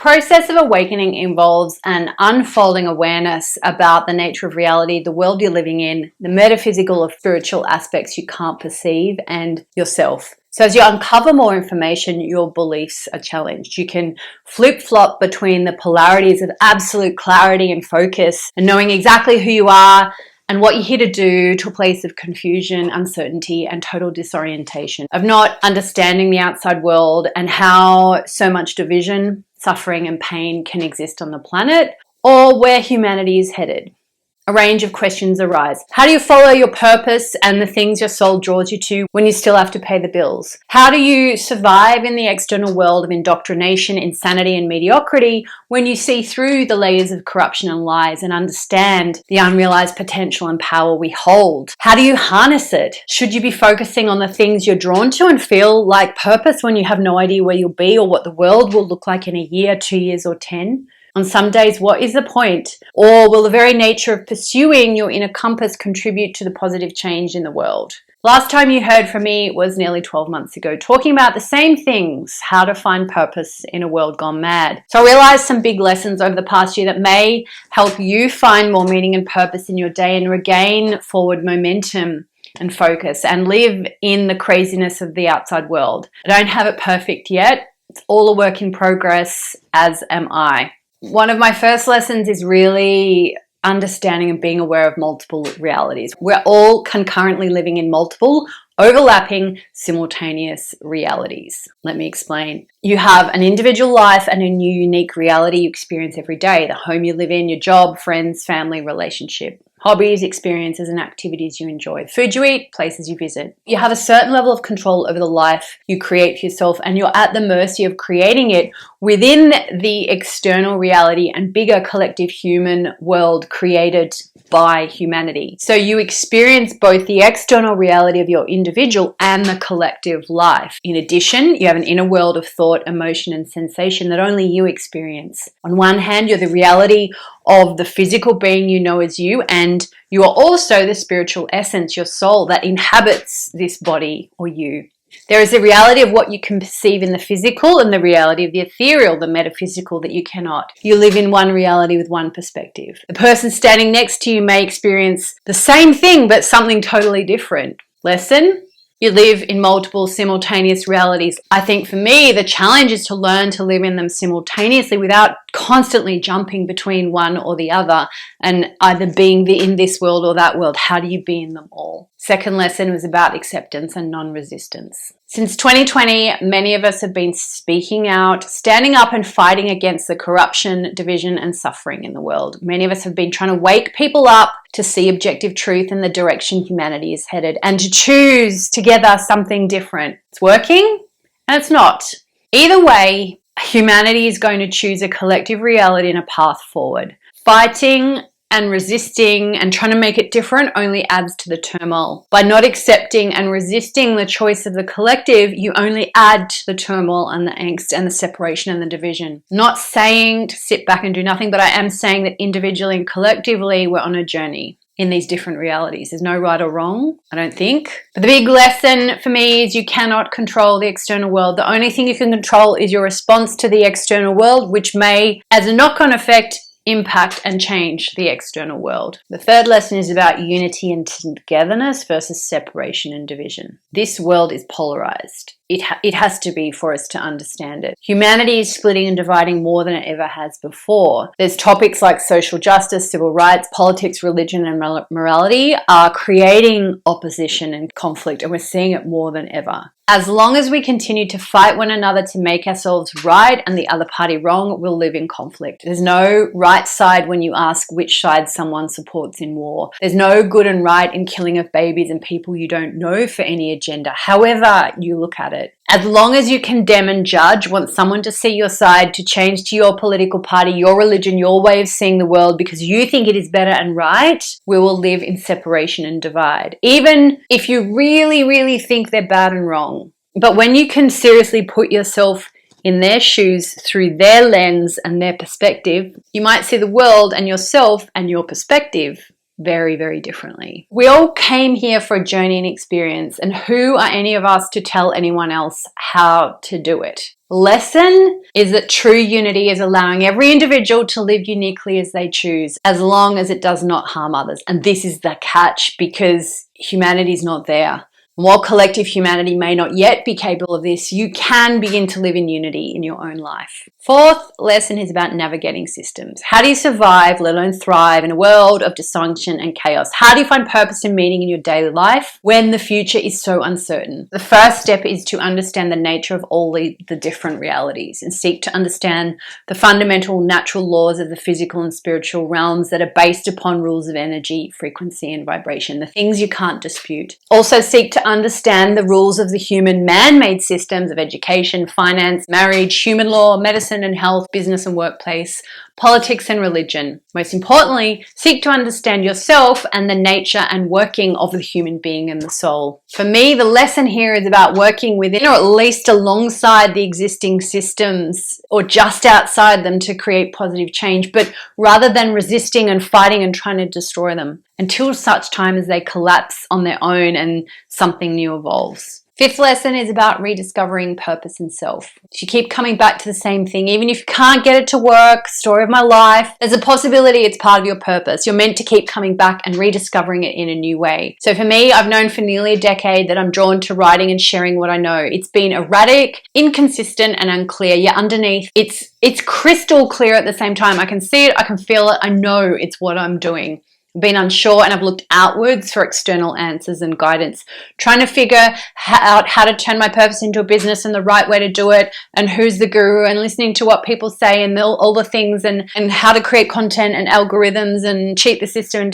process of awakening involves an unfolding awareness about the nature of reality, the world you're living in, the metaphysical or spiritual aspects you can't perceive, and yourself. So as you uncover more information, your beliefs are challenged. You can flip-flop between the polarities of absolute clarity and focus and knowing exactly who you are and what you're here to do, to a place of confusion, uncertainty, and total disorientation, of not understanding the outside world and how so much division, suffering, and pain can exist on the planet, or where humanity is headed. A range of questions arise. How do you follow your purpose and the things your soul draws you to when you still have to pay the bills? How do you survive in the external world of indoctrination, insanity, and mediocrity when you see through the layers of corruption and lies and understand the unrealized potential and power we hold? How do you harness it? Should you be focusing on the things you're drawn to and feel like purpose when you have no idea where you'll be or what the world will look like in a year, 2 years, or 10? On some days, what is the point? Or will the very nature of pursuing your inner compass contribute to the positive change in the world? Last time you heard from me was nearly 12 months ago, talking about the same things, how to find purpose in a world gone mad. So I realized some big lessons over the past year that may help you find more meaning and purpose in your day and regain forward momentum and focus and live in the craziness of the outside world. I don't have it perfect yet. It's all a work in progress, as am I. One of my first lessons is really understanding and being aware of multiple realities. We're all concurrently living in multiple, overlapping, simultaneous realities. Let me explain. You have an individual life and a new unique reality you experience every day. The home you live in, your job, friends, family, relationship, hobbies, experiences, and activities you enjoy, food you eat, places you visit. You have a certain level of control over the life you create for yourself, and you're at the mercy of creating it within the external reality and bigger collective human world created by humanity. So you experience both the external reality of your individual and the collective life. In addition, you have an inner world of thought, emotion, and sensation that only you experience. On one hand, you're the reality of the physical being you know as you, and you are also the spiritual essence, your soul, that inhabits this body or you. There is the reality of what you can perceive in the physical and the reality of the ethereal, the metaphysical, that you cannot. You live in one reality with one perspective. The person standing next to you may experience the same thing, but something totally different. Lesson? You live in multiple simultaneous realities. I think for me, the challenge is to learn to live in them simultaneously without constantly jumping between one or the other and either being in this world or that world. How do you be in them all? Second lesson was about acceptance and non-resistance. Since 2020, many of us have been speaking out, standing up and fighting against the corruption, division, and suffering in the world. Many of us have been trying to wake people up to see objective truth in the direction humanity is headed and to choose together something different. It's working and it's not. Either way, humanity is going to choose a collective reality and a path forward. Fighting and resisting and trying to make it different only adds to the turmoil. By not accepting and resisting the choice of the collective, you only add to the turmoil and the angst and the separation and the division. Not saying to sit back and do nothing, but I am saying that individually and collectively we're on a journey in these different realities. There's no right or wrong, I don't think. But the big lesson for me is you cannot control the external world. The only thing you can control is your response to the external world, which may, as a knock-on effect, impact and change the external world. The third lesson is about unity and togetherness versus separation and division. This world is polarized. It has to be for us to understand it. Humanity is splitting and dividing more than it ever has before. There's topics like social justice, civil rights, politics, religion, and morality are creating opposition and conflict, and we're seeing it more than ever. As long as we continue to fight one another to make ourselves right and the other party wrong, we'll live in conflict. There's no right side when you ask which side someone supports in war. There's no good and right in killing of babies and people you don't know for any agenda, however you look at it. As long as you condemn and judge, want someone to see your side, to change to your political party, your religion, your way of seeing the world because you think it is better and right, we will live in separation and divide. Even if you really, really think they're bad and wrong. But when you can seriously put yourself in their shoes through their lens and their perspective, you might see the world and yourself and your perspective very, very differently. We all came here for a journey and experience, and who are any of us to tell anyone else how to do it? Lesson is that true unity is allowing every individual to live uniquely as they choose, as long as it does not harm others. And this is the catch, because humanity is not there. While collective humanity may not yet be capable of this, you can begin to live in unity in your own life. Fourth lesson is about navigating systems. How do you survive, let alone thrive, in a world of dysfunction and chaos? How do you find purpose and meaning in your daily life when the future is so uncertain? The first step is to understand the nature of all the different realities and seek to understand the fundamental natural laws of the physical and spiritual realms that are based upon rules of energy, frequency, and vibration, the things you can't dispute. Also seek to understand the rules of the human man-made systems of education, finance, marriage, human law, medicine and health, business and workplace, politics and religion. Most importantly, seek to understand yourself and the nature and working of the human being and the soul. For me, the lesson here is about working within, or at least alongside, the existing systems, or just outside them, to create positive change, but rather than resisting and fighting and trying to destroy them, until such time as they collapse on their own and something new evolves. Fifth lesson is about rediscovering purpose and self. If you keep coming back to the same thing, even if you can't get it to work, story of my life, there's a possibility it's part of your purpose. You're meant to keep coming back and rediscovering it in a new way. So for me, I've known for nearly a decade that I'm drawn to writing and sharing what I know. It's been erratic, inconsistent, and unclear, yet underneath it's crystal clear at the same time. I can see it, I can feel it, I know it's what I'm doing. Been unsure, and I've looked outwards for external answers and guidance, trying to figure out how to turn my purpose into a business and the right way to do it, and who's the guru, and listening to what people say and all the things, and how to create content and algorithms and cheat the system and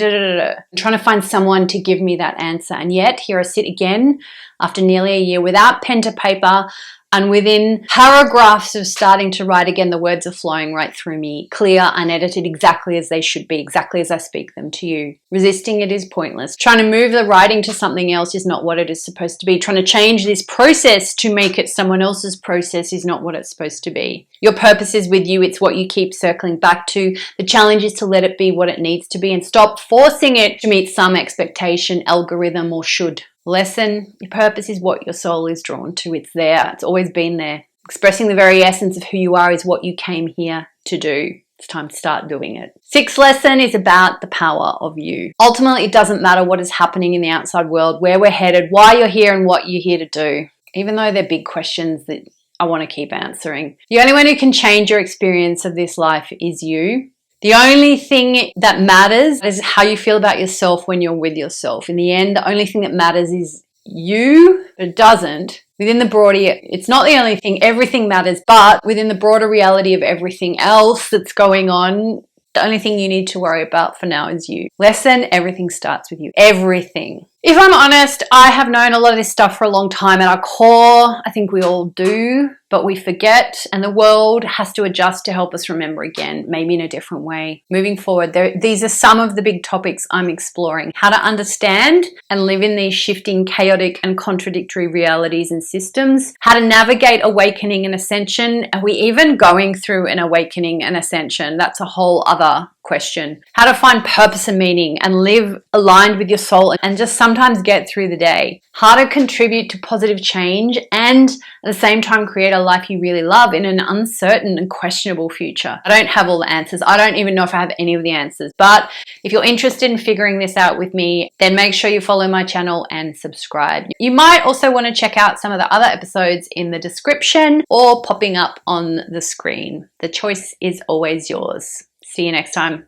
trying to find someone to give me that answer. And yet here I sit again after nearly a year without pen to paper, and within paragraphs of starting to write again, the words are flowing right through me, clear, unedited, exactly as they should be, exactly as I speak them to you. Resisting it is pointless. Trying to move the writing to something else is not what it is supposed to be. Trying to change this process to make it someone else's process is not what it's supposed to be. Your purpose is with you. It's what you keep circling back to. The challenge is to let it be what it needs to be and stop forcing it to meet some expectation, algorithm, or should. Lesson, your purpose is what your soul is drawn to. It's there. It's always been there. Expressing the very essence of who you are is what you came here to do. It's time to start doing it. Sixth lesson is about the power of you. Ultimately, it doesn't matter what is happening in the outside world, where we're headed, why you're here, and what you're here to do. Even though they're big questions that I want to keep answering. The only one who can change your experience of this life is you. The only thing that matters is how you feel about yourself when you're with yourself. In the end, the only thing that matters is you, but it doesn't. Within the broader, it's not the only thing, everything matters, but within the broader reality of everything else that's going on, the only thing you need to worry about for now is you. Lesson, everything starts with you. Everything. If I'm honest, I have known a lot of this stuff for a long time. At our core, I think we all do, but we forget, and the world has to adjust to help us remember again, maybe in a different way. Moving forward, these are some of the big topics I'm exploring. How to understand and live in these shifting, chaotic, and contradictory realities and systems. How to navigate awakening and ascension. Are we even going through an awakening and ascension? That's a whole other question. How to find purpose and meaning and live aligned with your soul and just sometimes get through the day. How to contribute to positive change and at the same time create a life you really love in an uncertain and questionable future. I don't have all the answers. I don't even know if I have any of the answers. But if you're interested in figuring this out with me, then make sure you follow my channel and subscribe. You might also want to check out some of the other episodes in the description or popping up on the screen. The choice is always yours. See you next time.